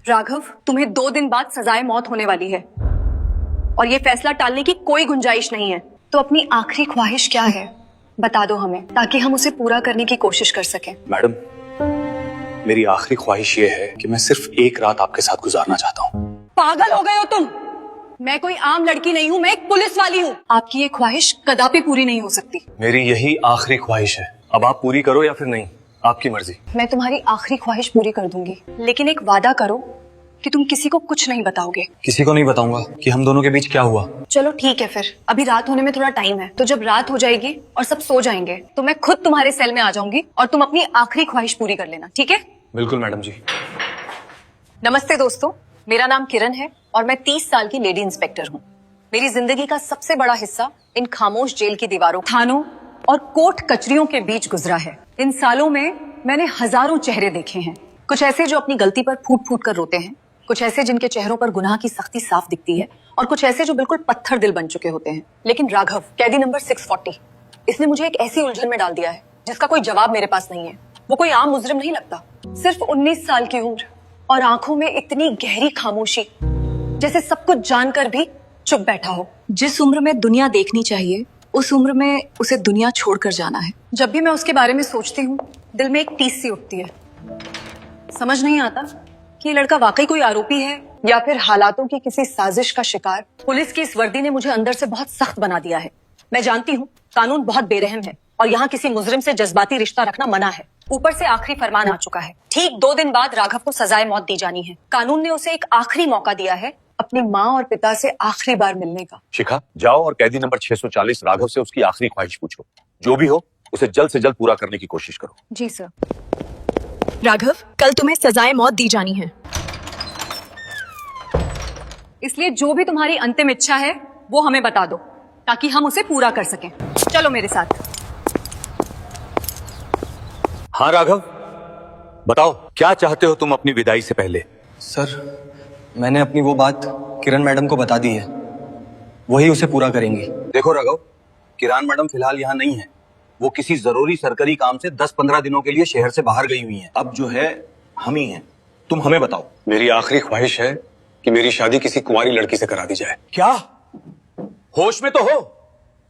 राघव, तुम्हें 2 दिन बाद सजाए मौत होने वाली है और ये फैसला टालने की कोई गुंजाइश नहीं है। तो अपनी आखिरी ख्वाहिश क्या है बता दो हमें, ताकि हम उसे पूरा करने की कोशिश कर सकें। मैडम, मेरी आखिरी ख्वाहिश ये है कि मैं सिर्फ एक रात आपके साथ गुजारना चाहता हूँ। पागल हो गए हो तुम? मैं कोई आम लड़की नहीं हूँ, मैं एक पुलिस वाली हूँ। आपकी ये ख्वाहिश कदापि पूरी नहीं हो सकती। मेरी यही आखिरी ख्वाहिश है, अब आप पूरी करो या फिर नहीं, आपकी मर्जी। मैं तुम्हारी आखिरी ख्वाहिश पूरी कर दूंगी, लेकिन एक वादा करो कि तुम किसी को कुछ नहीं बताओगे। किसी को नहीं बताऊंगा कि हम दोनों के बीच क्या हुआ। चलो ठीक है, फिर अभी रात होने में थोड़ा टाइम है, तो जब रात हो जाएगी और सब सो जाएंगे तो मैं खुद तुम्हारे सेल में आ जाऊंगी और तुम अपनी आखिरी ख्वाहिश पूरी कर लेना, ठीक है? बिल्कुल मैडम जी। नमस्ते दोस्तों, मेरा नाम किरण है और मैं 30 साल की लेडी इंस्पेक्टर हूँ। मेरी जिंदगी का सबसे बड़ा हिस्सा इन खामोश जेल की दीवारों, थानों और कोर्ट कचरियों के बीच गुजरा है। इन सालों में मैंने हजारों चेहरे देखे हैं, कुछ ऐसे जो अपनी गलती पर फूट फूट कर रोते हैं, कुछ ऐसे जिनके चेहरों पर गुनाह की सख्ती साफ दिखती है, और कुछ ऐसे जो बिल्कुल पत्थर दिल बन चुके होते हैं। लेकिन राघव, कैदी नंबर 640, इसने मुझे एक ऐसी उलझन में डाल दिया है जिसका कोई जवाब मेरे पास नहीं है। वो कोई आम मुजरिम नहीं लगता, सिर्फ 19 साल की उम्र और आंखों में इतनी गहरी खामोशी, जैसे सब कुछ जानकर भी चुप बैठा हो। जिस उम्र में दुनिया देखनी चाहिए उस उम्र में उसे दुनिया छोड़कर जाना है। जब भी मैं उसके बारे में सोचती हूँ दिल में एक टीस सी उठती है। समझ नहीं आता कि ये लड़का वाकई कोई आरोपी है या फिर हालातों की किसी साजिश का शिकार। पुलिस की इस वर्दी ने मुझे अंदर से बहुत सख्त बना दिया है। मैं जानती हूँ कानून बहुत बेरहम है और यहाँ किसी मुजरिम से जज्बाती रिश्ता रखना मना है। ऊपर से आखिरी फरमान आ चुका है, ठीक 2 दिन बाद राघव को सजाए मौत दी जानी है। कानून ने उसे एक आखिरी मौका दिया है अपनी माँ और पिता से आखिरी बार मिलने का। शिखा, जाओ और कैदी नंबर 640 राघव से उसकी आखिरी ख्वाहिश पूछो। जो भी हो उसे जल्द से जल्द पूरा करने की कोशिश करो। जी सर। राघव, कल तुम्हें सजाए मौत दी जानी है, इसलिए जो भी तुम्हारी अंतिम इच्छा है वो हमें बता दो ताकि हम उसे पूरा कर सकें। चलो मेरे साथ। हाँ राघव, बताओ क्या चाहते हो तुम अपनी विदाई से पहले? सर, मैंने अपनी वो बात किरण मैडम को बता दी है, वही उसे पूरा करेंगी। देखो राघव, किरण मैडम फिलहाल यहाँ नहीं है, वो किसी जरूरी सरकारी काम से 10-15 दिनों के लिए शहर से बाहर गई हुई हैं। अब जो है हम ही हैं, तुम हमें बताओ। मेरी आखिरी ख्वाहिश है कि मेरी शादी किसी कुंवारी लड़की से करा दी जाए। क्या? होश में तो हो?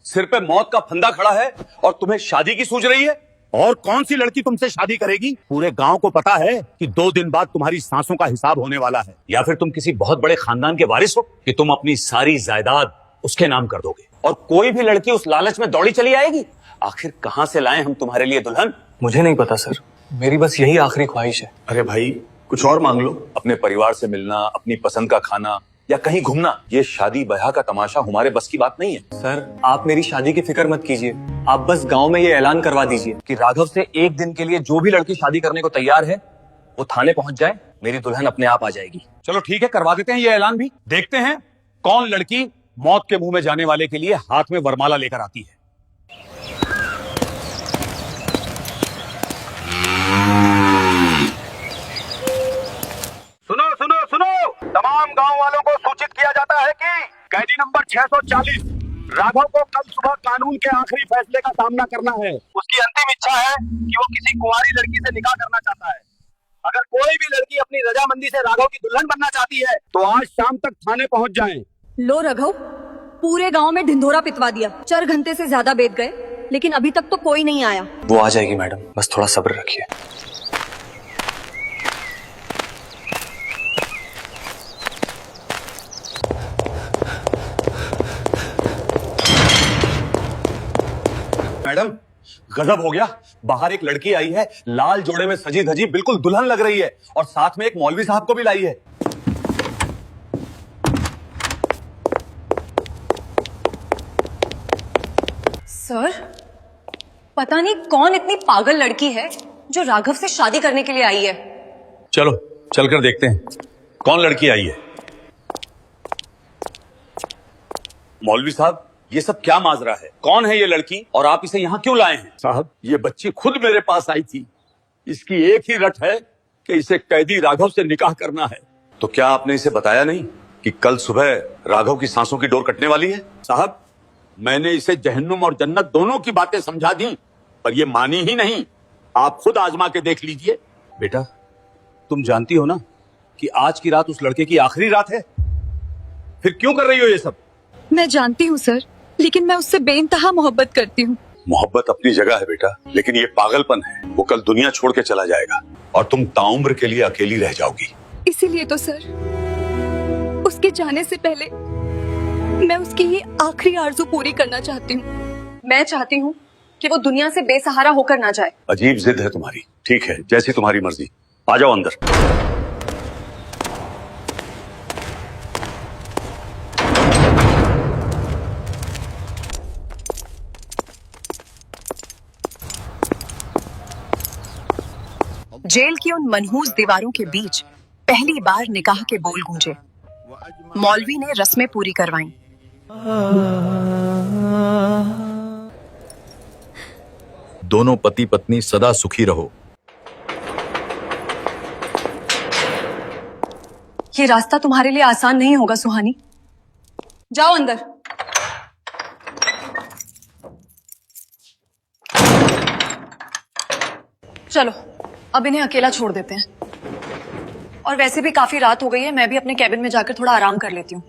सिर पे मौत का फंदा खड़ा है और तुम्हें शादी की सूझ रही है? और कौन सी लड़की तुमसे शादी करेगी? पूरे गांव को पता है कि 2 दिन बाद तुम्हारी सांसों का हिसाब होने वाला है। या फिर तुम किसी बहुत बड़े खानदान के वारिस हो कि तुम अपनी सारी जायदाद उसके नाम कर दोगे और कोई भी लड़की उस लालच में दौड़ी चली आएगी? आखिर कहां से लाएं हम तुम्हारे लिए दुल्हन? मुझे नहीं पता सर, मेरी बस यही आखिरी ख्वाहिश है। अरे भाई, कुछ और मांग लो। अपने परिवार से मिलना, अपनी पसंद का खाना या कहीं घूमना, ये शादी ब्याह का तमाशा हमारे बस की बात नहीं है। सर, आप मेरी शादी की फिक्र मत कीजिए, आप बस गांव में ये ऐलान करवा दीजिए कि राघव से एक दिन के लिए जो भी लड़की शादी करने को तैयार है वो थाने पहुंच जाए, मेरी दुल्हन अपने आप आ जाएगी। चलो ठीक है, करवा देते हैं ये ऐलान भी। देखते हैं कौन लड़की मौत के मुंह में जाने वाले के लिए हाथ में वरमाला लेकर आती है। सुनो सुनो सुनो, तमाम गांव वालों को सूचित किया जाता है कि कैदी नंबर 640 राघव को कल सुबह कानून के आखिरी फैसले का सामना करना है। उसकी अंतिम इच्छा है कि वो किसी कुंवारी लड़की से निकाह करना चाहता है। अगर कोई भी लड़की अपनी रजामंदी से राघव की दुल्हन बनना चाहती है तो आज शाम तक थाने पहुंच जाएं। लो राघव, पूरे गांव में ढिंढोरा पिटवा दिया, 4 घंटे से ज्यादा बीत गए लेकिन अभी तक तो कोई नहीं आया। वो आ जाएगी मैडम, बस थोड़ा सब्र रखिए। मैडम, गजब हो गया। बाहर एक लड़की आई है, लाल जोड़े में सजी धजी, बिल्कुल दुल्हन लग रही है और साथ में एक मौलवी साहब को भी लाई है। सर, पता नहीं कौन इतनी पागल लड़की है जो राघव से शादी करने के लिए आई है। चलो चलकर देखते हैं कौन लड़की आई है। मौलवी साहब, ये सब क्या माजरा है? कौन है ये लड़की और आप इसे यहाँ क्यों लाए हैं? साहब, ये बच्ची खुद मेरे पास आई थी। इसकी एक ही रट है कि इसे कैदी राघव से निकाह करना है। तो क्या आपने इसे बताया नहीं कि कल सुबह राघव की सांसों की डोर कटने वाली है? साहब, मैंने इसे जहन्नुम और जन्नत दोनों की बातें समझा दी, पर ये मानी ही नहीं। आप खुद आजमा के देख लीजिए। बेटा, तुम जानती हो ना कि आज की रात उस लड़के की आखिरी रात है? फिर क्यों कर रही हो ये सब? मैं जानती हूँ सर, लेकिन मैं उससे बेइंतहा मोहब्बत करती हूँ। मोहब्बत अपनी जगह है बेटा, लेकिन ये पागलपन है। वो कल दुनिया छोड़ के चला जाएगा और तुम ताउम्र के लिए अकेली रह जाओगी। इसीलिए तो सर, उसके जाने से पहले मैं उसकी ये आखिरी आरज़ू पूरी करना चाहती हूँ। मैं चाहती हूँ कि वो दुनिया से बेसहारा होकर ना जाए। अजीब जिद है तुम्हारी। ठीक है, जैसी तुम्हारी मर्जी। आ जाओ अंदर। जेल की उन मनहूस दीवारों के बीच पहली बार निकाह के बोल गूंजे। मौलवी ने रस्में पूरी करवाईं। दोनों पति पत्नी सदा सुखी रहो। ये रास्ता तुम्हारे लिए आसान नहीं होगा सुहानी। जाओ अंदर। चलो अब इन्हें अकेला छोड़ देते हैं। और वैसे भी काफी रात हो गई है, मैं भी अपने कैबिन में जाकर थोड़ा आराम कर लेती हूँ।